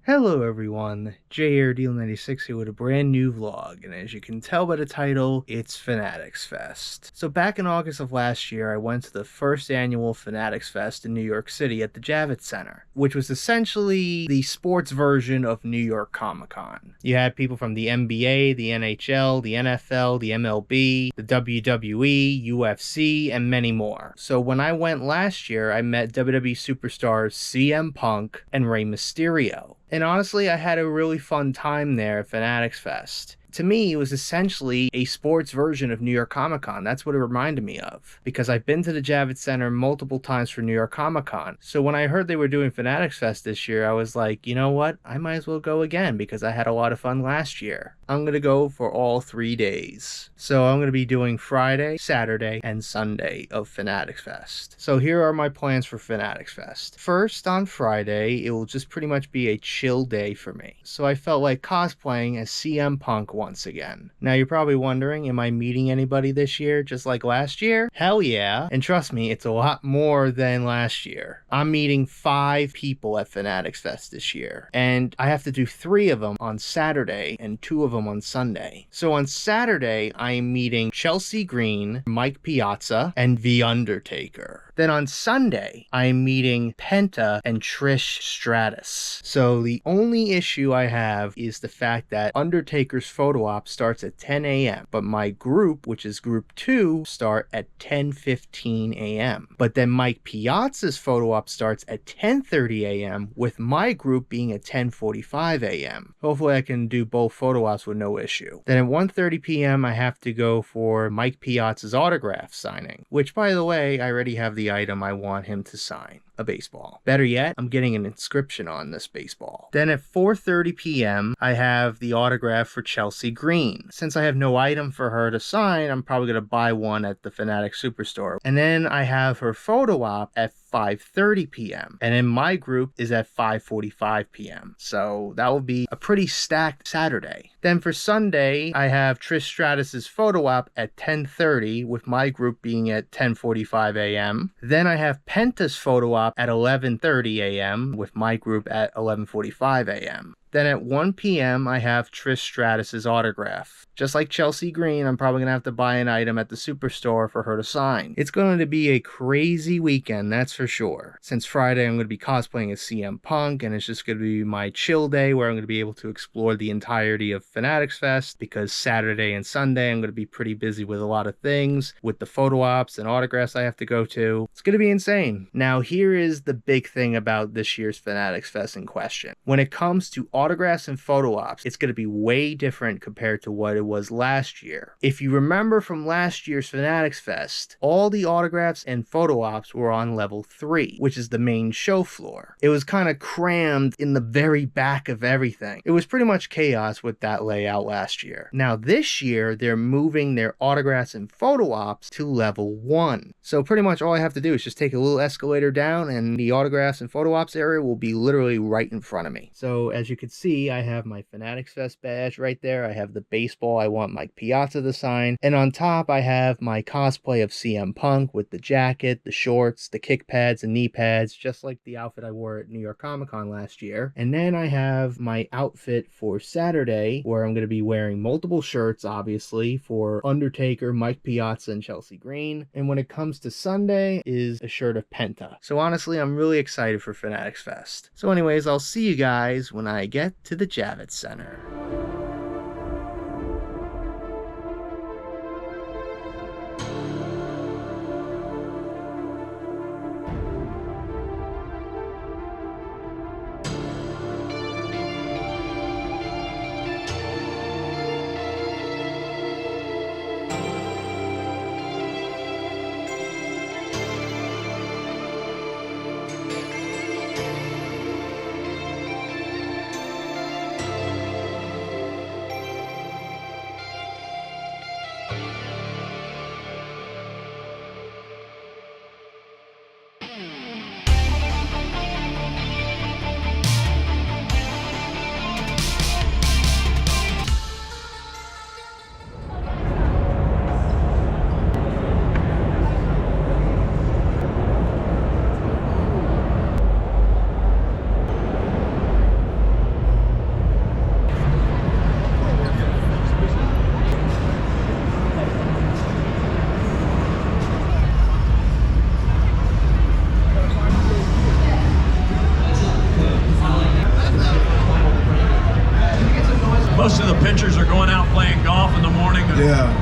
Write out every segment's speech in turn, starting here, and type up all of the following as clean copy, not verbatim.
Hello everyone, Jay here, Deal96 here with a brand new vlog, and as you can tell by the title, it's Fanatics Fest. So back in August of last year, I went to the first annual Fanatics Fest in New York City at the Javits Center, which was essentially the sports version of New York Comic Con. You had people from the NBA, the NHL, the NFL, the MLB, the WWE, UFC, and many more. So when I went last year, I met WWE superstars CM Punk and Rey Mysterio. And honestly, I had a really fun time there at Fanatics Fest. To me, it was essentially a sports version of New York Comic Con. That's what it reminded me of. Because I've been to the Javits Center multiple times for New York Comic Con. So when I heard they were doing Fanatics Fest this year, I was like, you know what? I might as well go again because I had a lot of fun last year. I'm going to go for all 3 days. So I'm going to be doing Friday, Saturday, and Sunday of Fanatics Fest. So here are my plans for Fanatics Fest. First, on Friday, it will just pretty much be a chill day for me. So I felt like cosplaying as CM Punk once again. Now you're probably wondering, am I meeting anybody this year just like last year? Hell yeah. And trust me, it's a lot more than last year. I'm meeting 5 people at Fanatics Fest this year. And I have to do 3 of them on Saturday and 2 of them on Sunday. So on Saturday, I am meeting Chelsea Green, Mike Piazza, and The Undertaker. Then on Sunday, I am meeting Penta and Trish Stratus. So the only issue I have is the fact that Undertaker's photo op starts at 10 a.m. But my group, which is group 2, start at 10:15 a.m. But then Mike Piazza's photo op starts at 10:30 a.m. with my group being at 10:45 a.m. Hopefully I can do both photo ops with no issue. Then at 1:30 p.m. I have to go for Mike Piazza's autograph signing, which by the way, I already have the item I want him to sign. A baseball. Better yet, I'm getting an inscription on this baseball. Then at 4:30 p.m., I have the autograph for Chelsea Green. Since I have no item for her to sign, I'm probably going to buy one at the Fanatic Superstore. And then I have her photo op at 5:30 p.m. And then my group is at 5:45 p.m. So that will be a pretty stacked Saturday. Then for Sunday, I have Trish Stratus's photo op at 10:30 with my group being at 10:45 a.m. Then I have Penta's photo op at 11:30 a.m. with my group at 11:45 a.m. Then at 1 p.m., I have Trish Stratus's autograph. Just like Chelsea Green, I'm probably going to have to buy an item at the Superstore for her to sign. It's going to be a crazy weekend, that's for sure. Since Friday, I'm going to be cosplaying as CM Punk, and it's just going to be my chill day where I'm going to be able to explore the entirety of Fanatics Fest, because Saturday and Sunday, I'm going to be pretty busy with a lot of things, with the photo ops and autographs I have to go to. It's going to be insane. Now, here is the big thing about this year's Fanatics Fest in question. When it comes to autographs and photo ops, it's going to be way different compared to what it was last year. If you remember from last year's Fanatics Fest, all the autographs and photo ops were on level 3, which is the main show floor. It was kind of crammed in the very back of everything. It was pretty much chaos with that layout last year. Now this year, they're moving their autographs and photo ops to level 1. So pretty much all I have to do is just take a little escalator down and the autographs and photo ops area will be literally right in front of me. So as you can see, I have my Fanatics Fest badge right there. I have the baseball I want Mike Piazza to sign. And on top, I have my cosplay of CM Punk with the jacket, the shorts, the kick pads, and knee pads, just like the outfit I wore at New York Comic Con last year. And then I have my outfit for Saturday, where I'm going to be wearing multiple shirts, obviously, for Undertaker, Mike Piazza, and Chelsea Green. And when it comes to Sunday, is a shirt of Penta. So honestly, I'm really excited for Fanatics Fest. So anyways, I'll see you guys when I get to the Javits Center.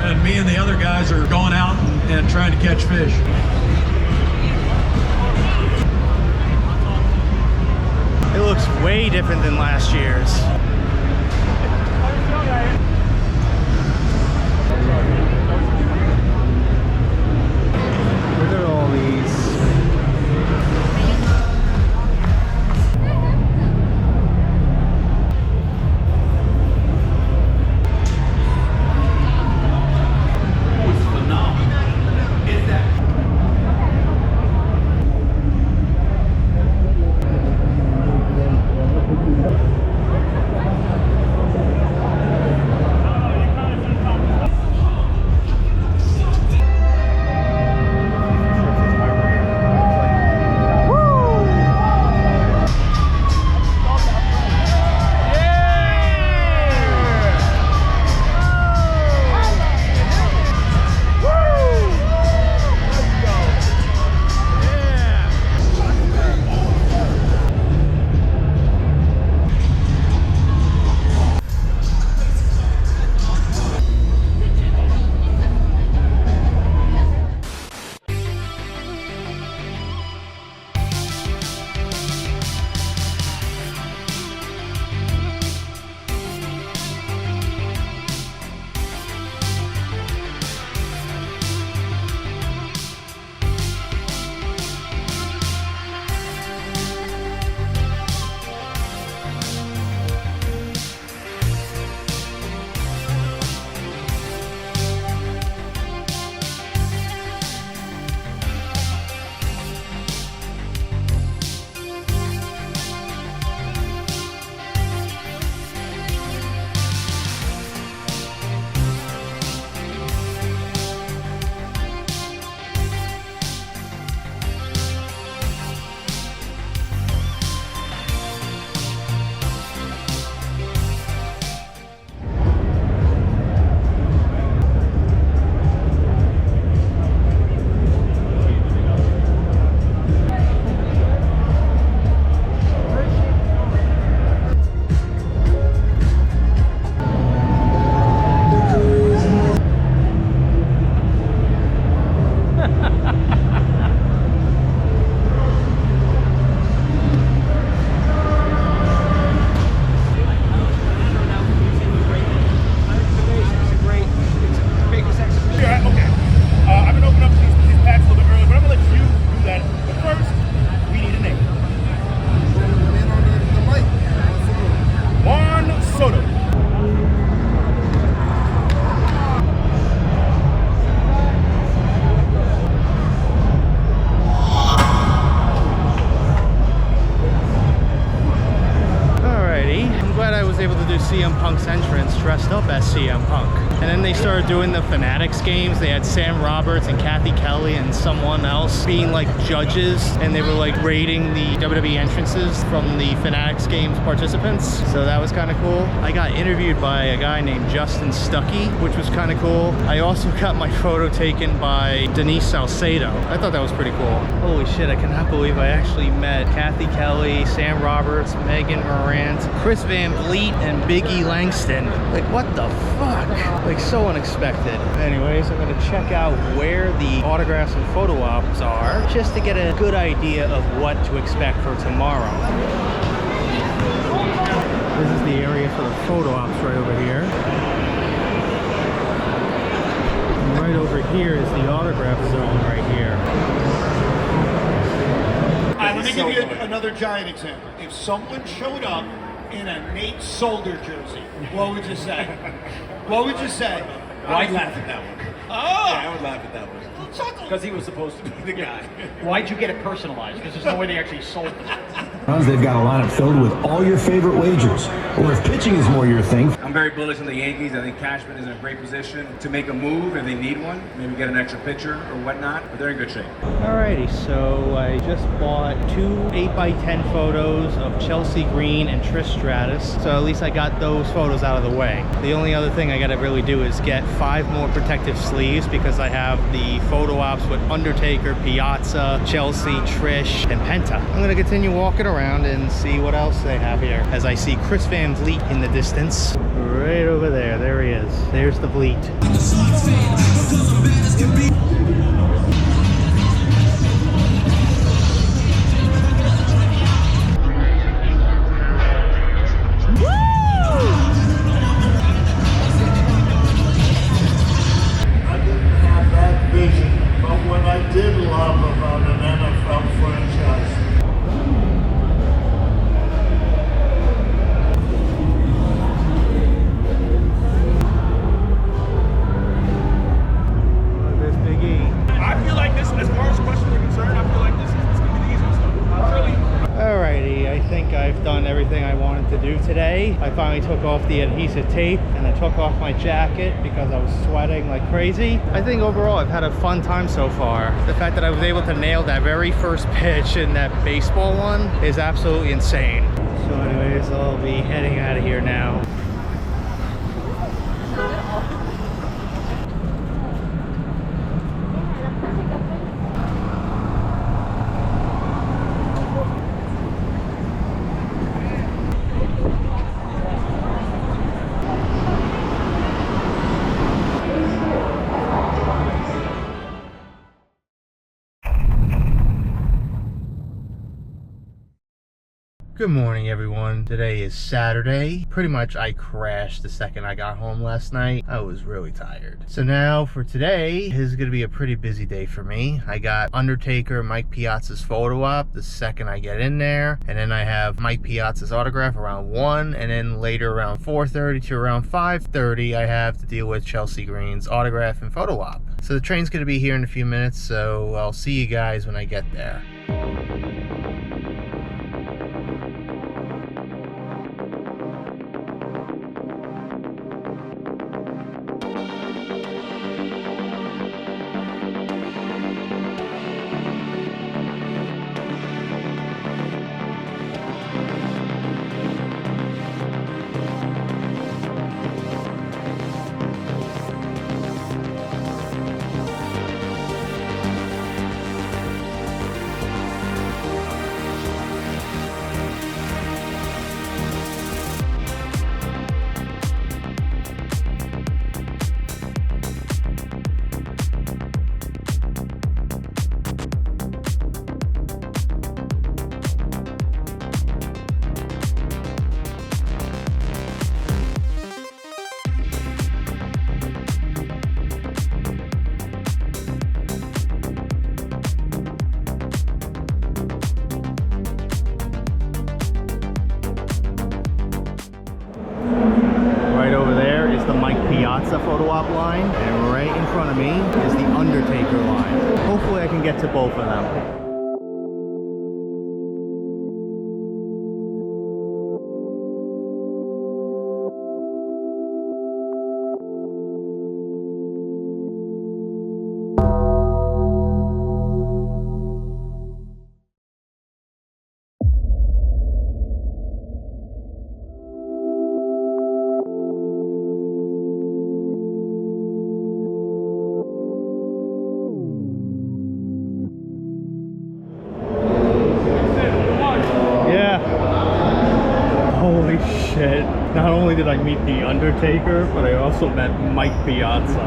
and me and the other guys are going out and trying to catch fish. It looks way different than last year's. Look at all these. CM Punk's entrance dressed up as CM Punk. And then they started doing the Fanatics games. They had Sam Roberts and Kathy Kelly and someone else being like judges, and they were like rating the WWE entrances from the Fanatics games participants. So that was kind of cool. I got interviewed by a guy named Justin Stuckey, which was kind of cool. I also got my photo taken by Denise Salcedo. I thought that was pretty cool. Holy shit, I cannot believe I actually met Kathy Kelly, Sam Roberts, Megan Morant, Chris Van Vliet, and Biggie Langston. Like, what the fuck? Like, so unexpected. Anyways, I'm gonna check out where the autographs and photo ops are, just to get a good idea of what to expect for tomorrow. This is the area for the photo ops right over here. And right over here is the autograph zone right here. All right, let me give you another giant example. If someone showed up in a Nate Solder jersey, what would you say? What would you say? I'd laugh at that one. Oh! Yeah, I would laugh at that one. Because he was supposed to be the guy. Why'd you get it personalized? Because there's no way they actually sold it. They've got a lineup filled with all your favorite wagers. Or if pitching is more your thing. I'm very bullish on the Yankees. I think Cashman is in a great position to make a move if they need one. Maybe get an extra pitcher or whatnot. But they're in good shape. Alrighty, so I just bought two 8x10 photos of Chelsea Green and Trish Stratus. So at least I got those photos out of the way. The only other thing I gotta really do is get 5 more protective sleeves, because I have the photo ops with Undertaker, Piazza, Chelsea, Trish, and Penta. I'm gonna continue walking around and see what else they have here, as I see Chris Van Vliet in the distance. Right over there, there he is. There's the Vliet. do today. I finally took off the adhesive tape and I took off my jacket because I was sweating like crazy. I think overall I've had a fun time so far. The fact that I was able to nail that very first pitch in that baseball one is absolutely insane. So anyways, I'll be heading out of here now. Good morning, everyone. Today is Saturday. Pretty much I crashed the second I got home last night. I was really tired. So now for today, this is going to be a pretty busy day for me. I got Undertaker, Mike Piazza's photo op the second I get in there. And then I have Mike Piazza's autograph around 1. And then later around 4:30 to around 5:30, I have to deal with Chelsea Green's autograph and photo op. So the train's going to be here in a few minutes. So I'll see you guys when I get there. Piazza photo op line, and right in front of me is the Undertaker line. Hopefully I can get to both of them. Shit. Not only did I meet the Undertaker, but I also met Mike Piazza.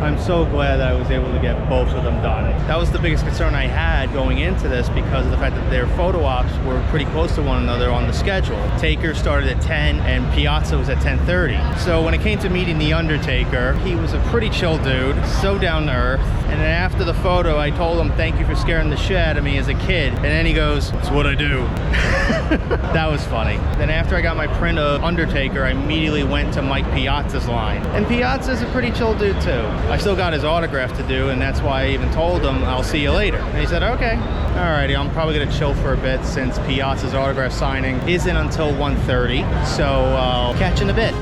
I'm so glad that I was able to get both of them done. That was the biggest concern I had going into this because of the fact that their photo ops were pretty close to one another on the schedule. Taker started at 10 and Piazza was at 10:30. So when it came to meeting the Undertaker, he was a pretty chill dude, so down to earth. And then after the photo, I told him, thank you for scaring the shit out of me as a kid. And then he goes, it's what I do. That was funny. Then after I got my print of Undertaker, I immediately went to Mike Piazza's line. And Piazza's a pretty chill dude too. I still got his autograph to do, and that's why I even told him, I'll see you later. And he said, okay. Alrighty, I'm probably gonna chill for a bit since Piazza's autograph signing isn't until 1:30. So I'll catch you in a bit.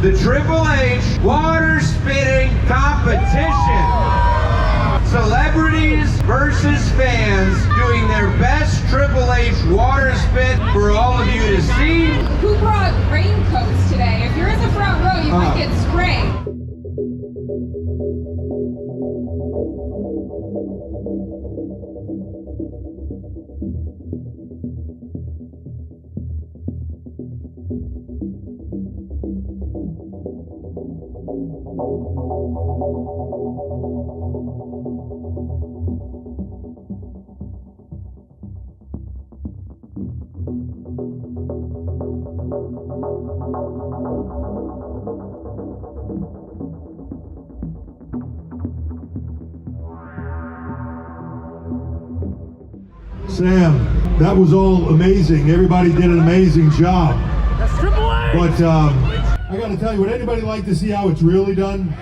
The Triple H Water Spitting Competition. Celebrities versus fans doing their best Triple H water spit for all of you to see. Who brought raincoats today? If you're in the front row, you might get sprayed. Sam, that was all amazing. Everybody did an amazing job. That's Triple H! But I gotta tell you, would anybody like to see how it's really done?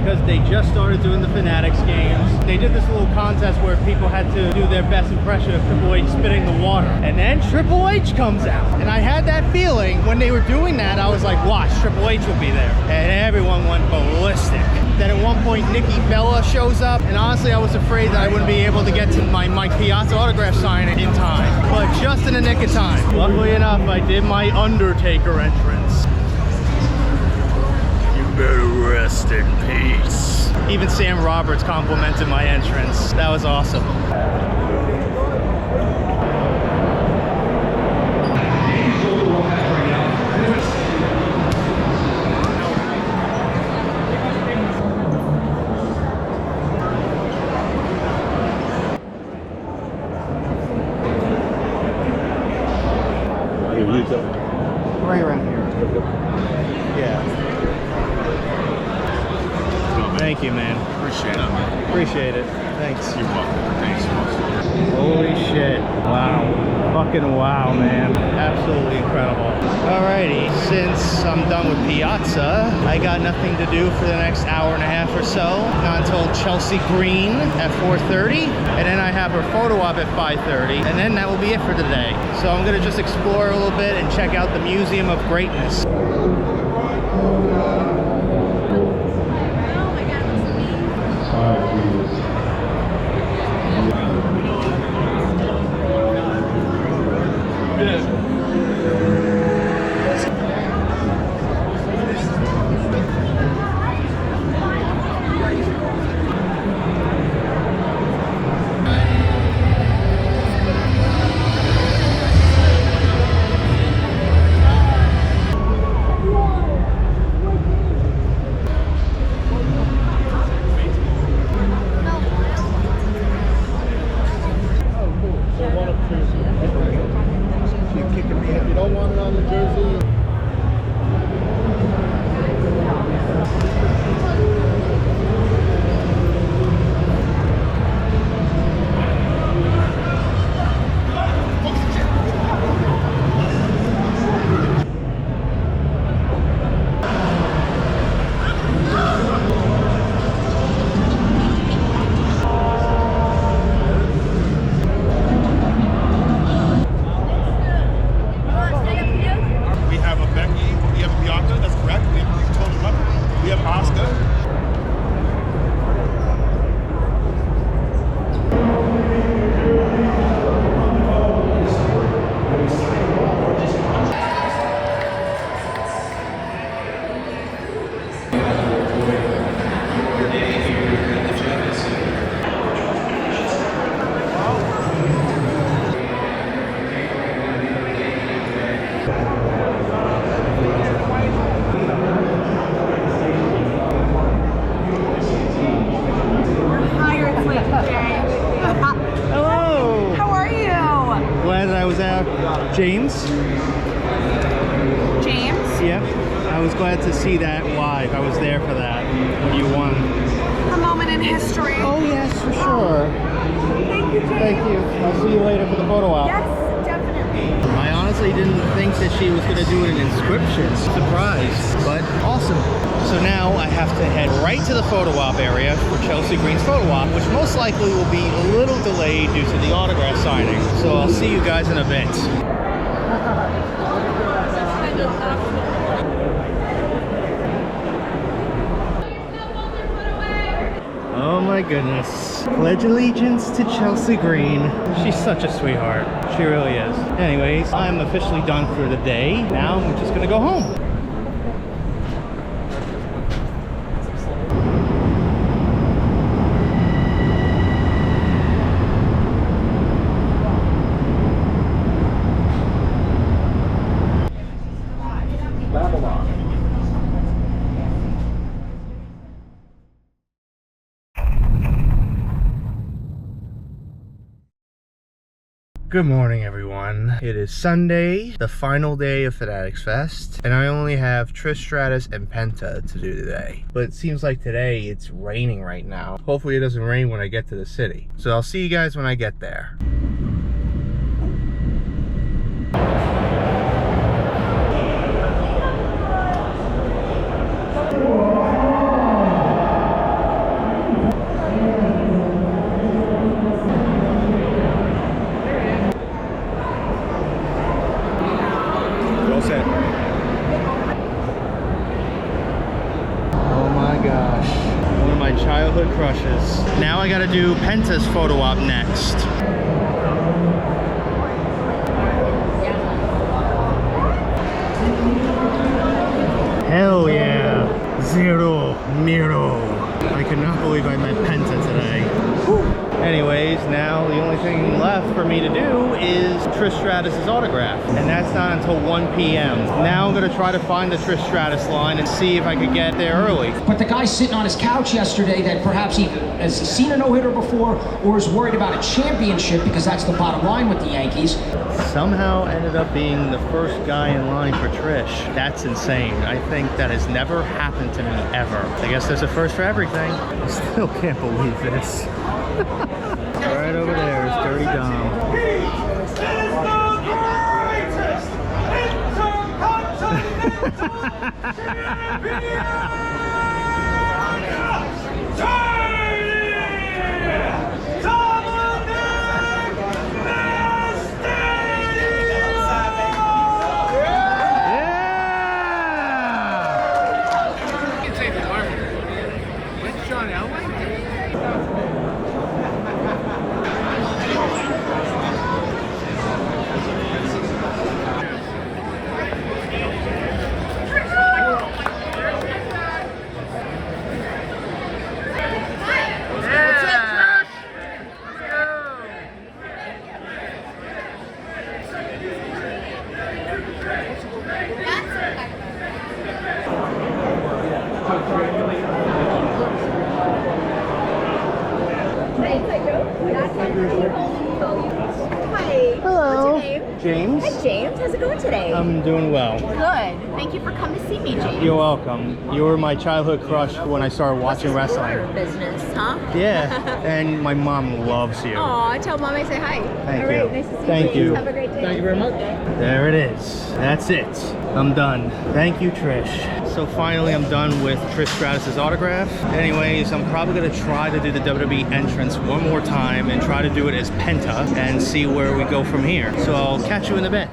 because they just started doing the Fanatics Games. They did this little contest where people had to do their best impression of Triple H spitting the water. And then Triple H comes out. And I had that feeling when they were doing that, I was like, watch, Triple H will be there. And everyone went ballistic. Then at one point, Nikki Bella shows up. And honestly, I was afraid that I wouldn't be able to get to my Mike Piazza autograph signing in time. But just in the nick of time. Luckily enough, I did my Undertaker entrance. Better rest in peace. Even Sam Roberts complimented my entrance. That was awesome. Right around here. Yeah. Thank you, man. Appreciate it, man. Appreciate it. Thanks. You're welcome. Thanks so much. Holy shit. Wow. Fucking wow, man. Absolutely incredible. Alrighty, since I'm done with Piazza, I got nothing to do for the next hour and a half or so. Not until Chelsea Green at 4:30, and then I have her photo op at 5:30, and then that will be it for today. So I'm gonna just explore a little bit and check out the Museum of Greatness. James? Yeah, I was glad to see that live. I was there for that when you won. A moment in history. Oh yes, for sure. Thank you, James. Thank you. I'll see you later for the photo op. Yes, definitely. I honestly didn't think that she was going to do an inscription. Surprise, but awesome. So now I have to head right to the photo op area for Chelsea Green's photo op, which most likely will be a little delayed due to the autograph signing. So I'll see you guys in a bit. Oh my goodness. Pledge allegiance to Chelsea Green. She's such a sweetheart. She really is. Anyways, I'm officially done for the day. Now I'm just gonna go home. Good morning, everyone. It is Sunday, the final day of Fanatics Fest, and I only have Trish, Stratus, and Penta to do today. But it seems like today it's raining right now. Hopefully it doesn't rain when I get to the city. So I'll see you guys when I get there. Childhood crushes. Now I gotta do Penta's photo op next. Hell yeah. Zero Miedo. I cannot believe I met Penta today. Whew. Anyways, now the only thing left for me to do is Trish Stratus's autograph, and that's not until 1 p.m. Now I'm gonna try to find the Trish Stratus line and see if I could get there early. But the guy sitting on his couch yesterday that perhaps he has seen a no-hitter before or is worried about a championship, because that's the bottom line with the Yankees, somehow ended up being the first guy in line for Trish. That's insane. I think that has never happened to me ever. I guess there's a first for everything. I still can't believe this. Right over there is Dirty Dom. He is the greatest intercontinental champion! Hello. James. Hi, James. How's it going today? I'm doing well. Good. Thank you for coming to see me, James. You're welcome. You were my childhood crush when I started watching wrestling. Business, huh? Yeah, and my mom loves you. Aw, tell Mom I say hi. Thank All right, you. nice to see you. Thank James. you. Have a great day. Thank you very much. There it is. That's it. I'm done. Thank you, Trish. So finally, I'm done with Trish Stratus' autograph. Anyways, I'm probably gonna try to do the WWE entrance one more time and try to do it as Penta and see where we go from here. So I'll catch you in a bit.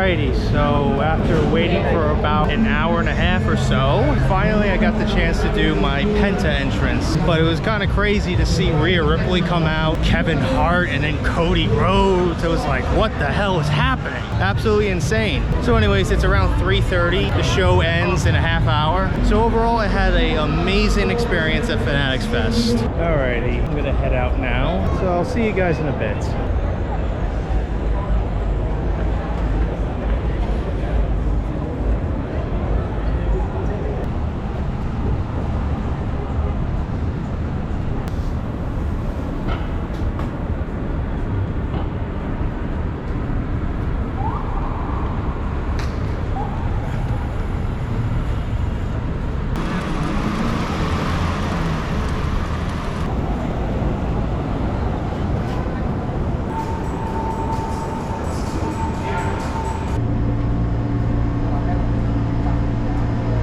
Alrighty, so after waiting for about an hour and a half or so, finally I got the chance to do my Penta entrance. But it was kind of crazy to see Rhea Ripley come out, Kevin Hart, and then Cody Rhodes. It was like, what the hell is happening? Absolutely insane. So anyways, it's around 3:30. The show ends in a half hour. So overall, I had an amazing experience at Fanatics Fest. Alrighty, I'm gonna head out now. So I'll see you guys in a bit.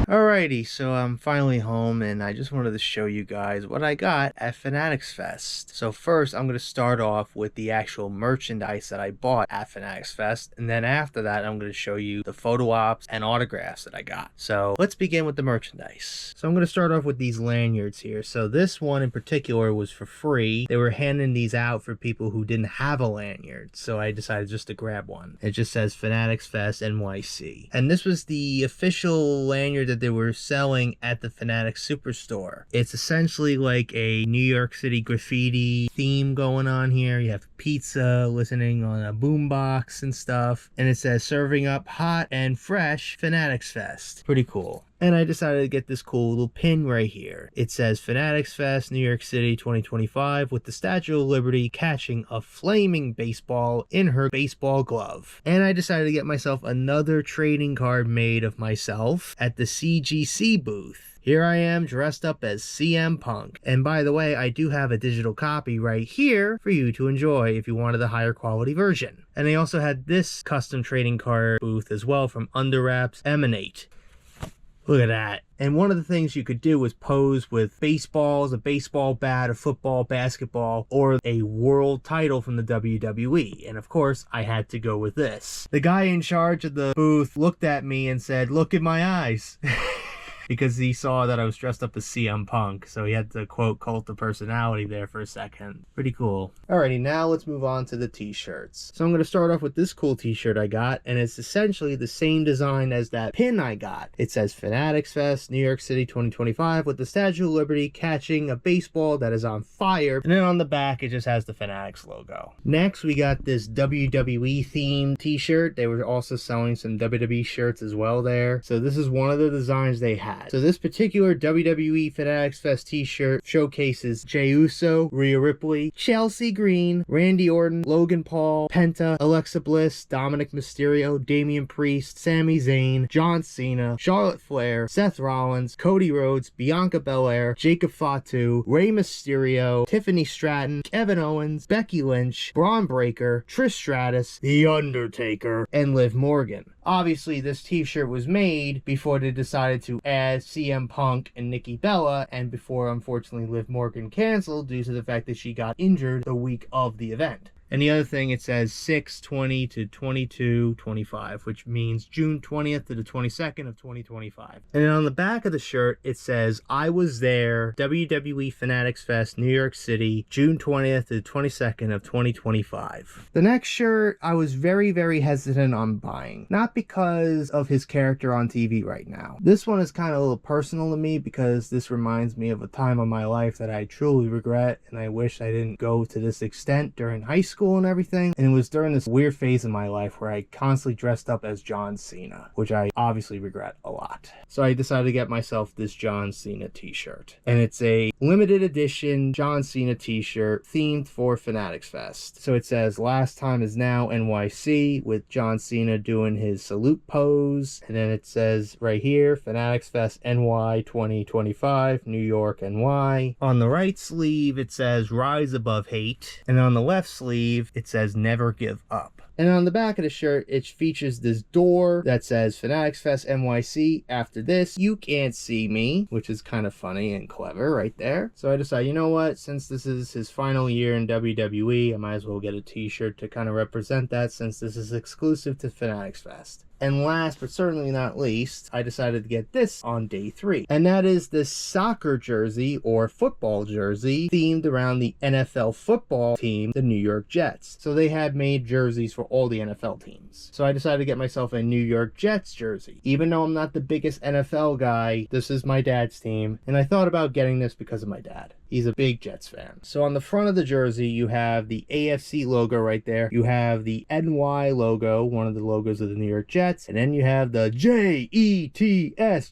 Alrighty, so I'm finally home and I just wanted to show you guys what I got at Fanatics Fest. So first, I'm going to start off with the actual merchandise that I bought at Fanatics Fest, and then after that, I'm going to show you the photo ops and autographs that I got. So let's begin with the merchandise. So I'm going to start off with these lanyards here. So this one in particular was for free. They were handing these out for people who didn't have a lanyard, so I decided just to grab one. It just says Fanatics Fest NYC. And this was the official lanyard that they were selling at the Fanatics Superstore. It's essentially like a New York City graffiti theme going on here. You have pizza listening on a boombox and stuff, and it says serving up hot and fresh Fanatics Fest. Pretty cool. And I decided to get this cool little pin right here. It says Fanatics Fest New York City 2025 with the Statue of Liberty catching a flaming baseball in her baseball glove. And I decided to get myself another trading card made of myself at the CGC booth. Here I am dressed up as CM Punk. And by the way, I do have a digital copy right here for you to enjoy if you wanted the higher quality version. And they also had this custom trading card booth as well from Underwraps Emanate. Look at that. And one of the things you could do was pose with baseballs, a baseball bat, a football, basketball, or a world title from the WWE. And of course, I had to go with this. The guy in charge of the booth looked at me and said, "Look in my eyes." Because he saw that I was dressed up as CM Punk, so he had to quote cult of personality there for a second. Pretty cool. Alrighty, now let's move on to the t-shirts. So I'm going to start off with this cool t-shirt I got, and it's essentially the same design as that pin I got. It says Fanatics Fest New York City 2025 with the Statue of Liberty catching a baseball that is on fire, and then on the back it just has the Fanatics logo. Next we got this WWE themed t-shirt. They were also selling some WWE shirts as well there. So this is one of the designs they had. So this particular WWE Fanatics Fest t-shirt showcases Jey Uso, Rhea Ripley, Chelsea Green, Randy Orton, Logan Paul, Penta, Alexa Bliss, Dominic Mysterio, Damian Priest, Sami Zayn, John Cena, Charlotte Flair, Seth Rollins, Cody Rhodes, Bianca Belair, Jacob Fatu, Rey Mysterio, Tiffany Stratton, Kevin Owens, Becky Lynch, Braun Breaker, Trish Stratus, The Undertaker, and Liv Morgan. Obviously, this t-shirt was made before they decided to add CM Punk and Nikki Bella, and before, unfortunately, Liv Morgan canceled due to the fact that she got injured the week of the event. And the other thing, it says 6/20 to 22/25, which means June 20th to the 22nd of 2025. And then on the back of the shirt, it says, I was there, WWE Fanatics Fest, New York City, June 20th to the 22nd of 2025. The next shirt, I was very, very hesitant on buying. Not because of his character on TV right now. This one is kind of a little personal to me because this reminds me of a time of my life that I truly regret, and I wish I didn't go to this extent during high school and everything. And it was during this weird phase in my life where I constantly dressed up as John Cena, which I obviously regret a lot. So I decided to get myself this John Cena t-shirt, and it's a limited edition John Cena t-shirt themed for Fanatics Fest. So it says last time is now NYC with John Cena doing his salute pose, and then it says right here Fanatics Fest NY 2025 New York NY. On the right sleeve it says Rise Above Hate, and on the left sleeve sleeve, it says never give up. And on the back of the shirt, it features this door that says Fanatics Fest NYC. After this, you can't see me, which is kind of funny and clever right there. So I decided, you know what, since this is his final year in WWE, I might as well get a t-shirt to kind of represent that, since this is exclusive to Fanatics Fest. And last but certainly not least, I decided to get this on day 3. And that is this soccer jersey or football jersey themed around the NFL football team, the New York Jets. So they had made jerseys for all the NFL teams. So I decided to get myself a New York Jets jersey. Even though I'm not the biggest NFL guy, this is my dad's team. And I thought about getting this because of my dad. He's a big Jets fan. So on the front of the jersey, you have the AFC logo right there. You have the NY logo, one of the logos of the New York Jets. And then you have the Jets,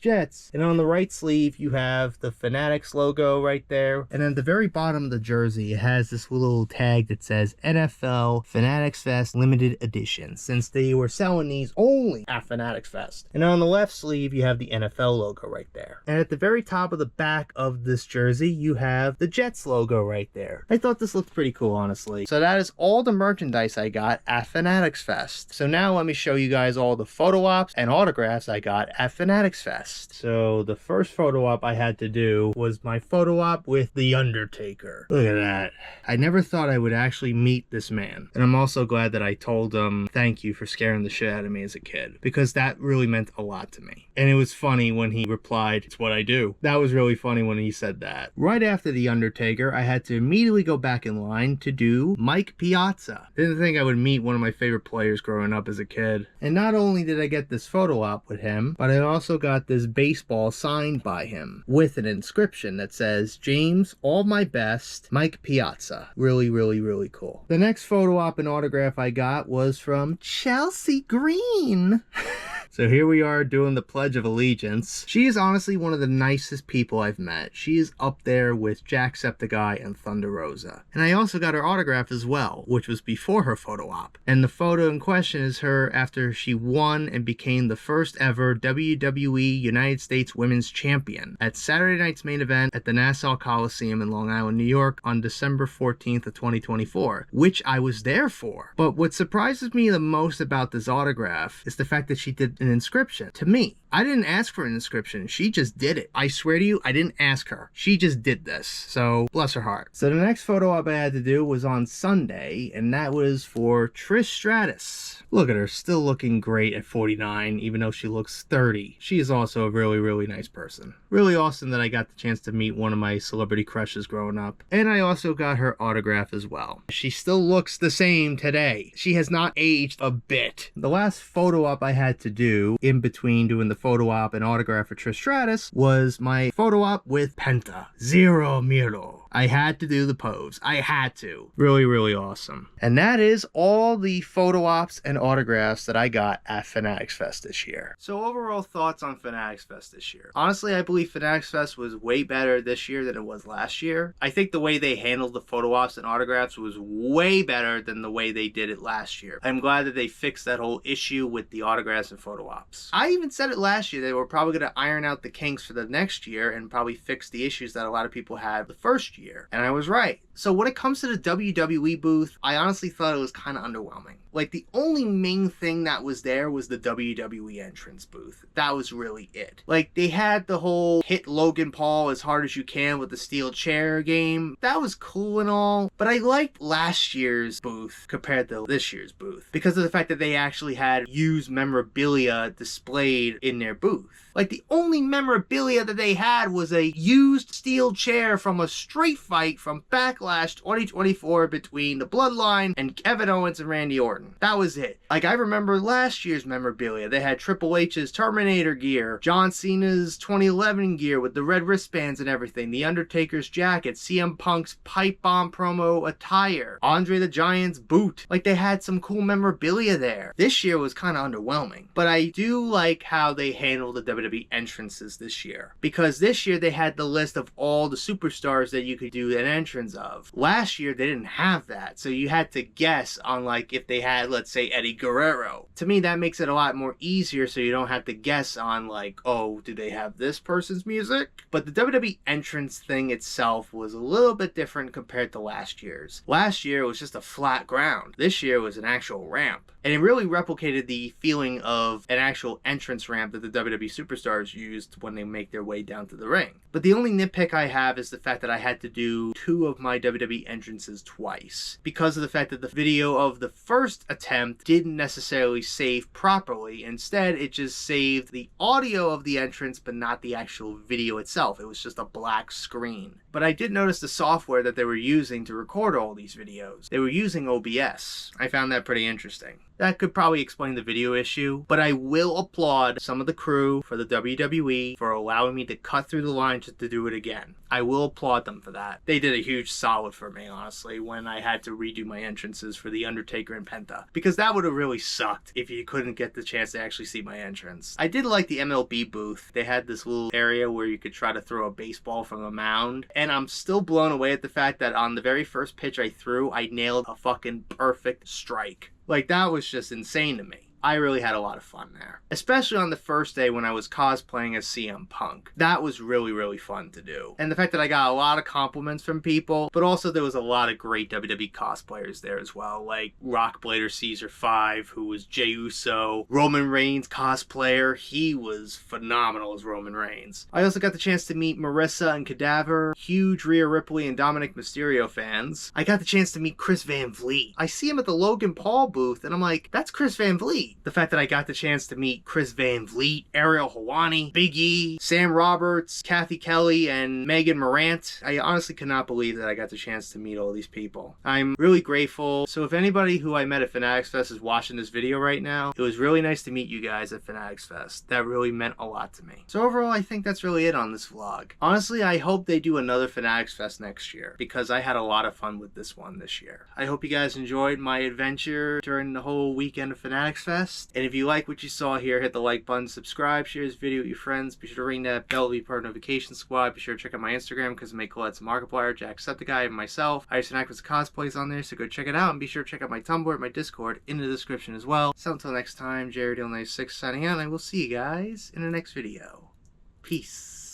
Jets. And on the right sleeve, you have the Fanatics logo right there. And at the very bottom of the jersey, it has this little tag that says NFL Fanatics Fest Limited Edition, since they were selling these only at Fanatics Fest. And on the left sleeve, you have the NFL logo right there. And at the very top of the back of this jersey, you have the Jets logo right there. I thought this looked pretty cool, honestly. So that is all the merchandise I got at Fanatics Fest. So now let me show you guys all the photo ops and autographs I got at Fanatics Fest. So the first photo op I had to do was my photo op with The Undertaker. Look at that. I never thought I would actually meet this man. And I'm also glad that I told him thank you for scaring the shit out of me as a kid, because that really meant a lot to me. And it was funny when he replied, "It's what I do." That was really funny when he said that. Right after The Undertaker, I had to immediately go back in line to do Mike Piazza. Didn't think I would meet one of my favorite players growing up as a kid. And not only did I get this photo op with him, but I also got this baseball signed by him with an inscription that says, "James, all my best, Mike Piazza." Really, really, really cool. The next photo op and autograph I got was from Chelsea Green. So here we are doing the Pledge of Allegiance. She is honestly one of the nicest people I've met. She is up there with Jacksepticeye and Thunder Rosa. And I also got her autograph as well, which was before her photo op. And the photo in question is her after she won and became the first ever WWE United States Women's Champion at Saturday night's main event at the Nassau Coliseum in Long Island, New York on December 14th of 2024, which I was there for. But what surprises me the most about this autograph is the fact that she did an inscription to me. I didn't ask for an inscription. She just did it. I swear to you, I didn't ask her. She just did this. So bless her heart. So the next photo op I had to do was on Sunday, and that was for Trish Stratus. Look at her, still looking great at 49, even though she looks 30. She is also a really, really nice person. Really awesome that I got the chance to meet one of my celebrity crushes growing up. And I also got her autograph as well. She still looks the same today. She has not aged a bit. The last photo op I had to do in between doing the photo op and autograph for Trish Stratus was my photo op with Penta. Zero Miedo. I had to do the pose. I had to. Really, really awesome. And that is all the photo ops and autographs that I got at Fanatics Fest this year. So overall thoughts on Fanatics Fest this year. Honestly, I believe Fanatics Fest was way better this year than it was last year. I think the way they handled the photo ops and autographs was way better than the way they did it last year. I'm glad that they fixed that whole issue with the autographs and photo ops. I even said it last year, they were probably going to iron out the kinks for the next year and probably fix the issues that a lot of people had the first year. And I was right. So when it comes to the WWE booth, I honestly thought it was kind of underwhelming. Like, the only main thing that was there was the WWE entrance booth. That was really it. Like, they had the whole hit Logan Paul as hard as you can with the steel chair game. That was cool and all, but I liked last year's booth compared to this year's booth because of the fact that they actually had used memorabilia displayed in their booth. Like, the only memorabilia that they had was a used steel chair from a street fight from Backlash 2024 between the Bloodline and Kevin Owens and Randy Orton. That was it. Like, I remember last year's memorabilia. They had Triple H's Terminator gear, John Cena's 2011 gear with the red wristbands and everything, The Undertaker's jacket, CM Punk's pipe bomb promo attire, Andre the Giant's boot. Like, they had some cool memorabilia there. This year was kind of underwhelming, but I do like how they handled the WWE entrances this year, because this year they had the list of all the superstars that you could do an entrance of. of. Last year, they didn't have that, so you had to guess on like if they had, let's say, Eddie Guerrero. To me, that makes it a lot more easier, so you don't have to guess on like, oh, do they have this person's music? But the WWE entrance thing itself was a little bit different compared to last year's. Last year, it was just a flat ground. This year was an actual ramp. And it really replicated the feeling of an actual entrance ramp that the WWE superstars used when they make their way down to the ring. But the only nitpick I have is the fact that I had to do 2 of my WWE entrances twice, because of the fact that the video of the first attempt didn't necessarily save properly. Instead, it just saved the audio of the entrance, but not the actual video itself. It was just a black screen. But I did notice the software that they were using to record all these videos. They were using OBS. I found that pretty interesting. That could probably explain the video issue, but I will applaud some of the crew for the WWE for allowing me to cut through the line just to do it again. I will applaud them for that. They did a huge solid for me, honestly, when I had to redo my entrances for the Undertaker and Penta, because that would have really sucked if you couldn't get the chance to actually see my entrance. I did like the MLB booth. They had this little area where you could try to throw a baseball from a mound, and I'm still blown away at the fact that on the very first pitch I threw, I nailed a fucking perfect strike. Like, that was just insane to me. I really had a lot of fun there. Especially on the first day when I was cosplaying as CM Punk. That was really, really fun to do. And the fact that I got a lot of compliments from people, but also there was a lot of great WWE cosplayers there as well, like Rockblader Caesar 5, who was Jey Uso, Roman Reigns cosplayer. He was phenomenal as Roman Reigns. I also got the chance to meet Marissa and Cadaver, huge Rhea Ripley and Dominic Mysterio fans. I got the chance to meet Chris Van Vliet. I see him at the Logan Paul booth, and I'm like, that's Chris Van Vliet. The fact that I got the chance to meet Chris Van Vliet, Ariel Helwani, Big E, Sam Roberts, Kathy Kelly, and Megan Morant. I honestly could not believe that I got the chance to meet all these people. I'm really grateful. So if anybody who I met at Fanatics Fest is watching this video right now, it was really nice to meet you guys at Fanatics Fest. That really meant a lot to me. So overall, I think that's really it on this vlog. Honestly, I hope they do another Fanatics Fest next year, because I had a lot of fun with this one this year. I hope you guys enjoyed my adventure during the whole weekend of Fanatics Fest. And if you like what you saw here, hit the like button, subscribe, share this video with your friends. Be sure to ring that bell to be part of the notification squad. Be sure to check out my Instagram because I make collabs with Markiplier, Jacksepticeye, and myself. I used to act with cosplays on there, so go check it out. And be sure to check out my Tumblr, my Discord in the description as well. So until next time, JRDL96 signing out, and I will see you guys in the next video. Peace.